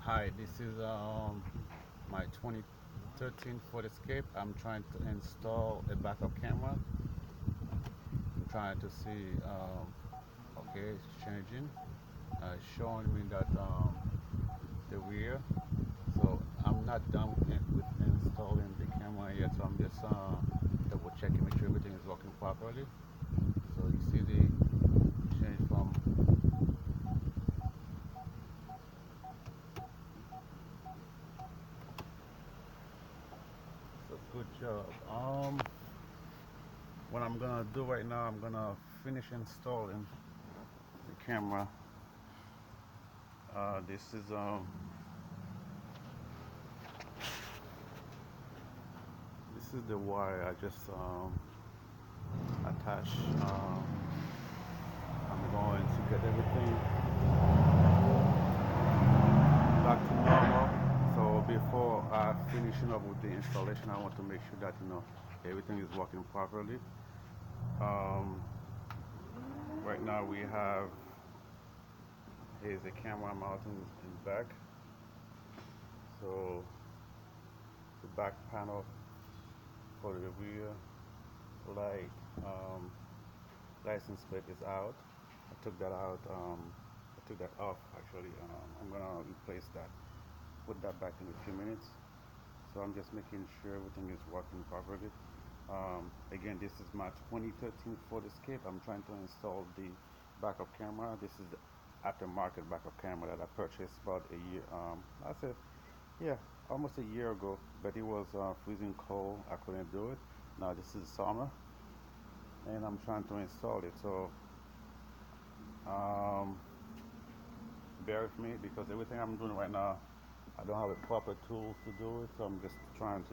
Hi, this is my 2013 Ford Escape. I'm trying to install a backup camera. I'm trying to see, okay, it's changing. It's showing me that the rear. So I'm not done with installing the camera yet. So I'm just double checking, make sure everything is working properly. So you see the change from. So good job. What I'm gonna do right now, I'm gonna finish installing the camera. This is the wire I just attached. I'm going to get everything back to normal. So before finishing up with the installation, I want to make sure that everything is working properly. Um, right now we have here's the camera mounted in the back. So the back panel for the rear light license plate is out. I took that out. I took that off actually. I'm gonna replace that. Put that back in a few minutes. So I'm just making sure everything is working properly. Again, this is my 2013 Ford Escape. I'm trying to install the backup camera. This is the aftermarket backup camera that I purchased about a year. I said, yeah, almost a year ago. But it was freezing cold. I couldn't do it. Now this is summer, and I'm trying to install it. So um, bear with me because everything I'm doing right now, I don't have the proper tools to do it. So I'm just trying to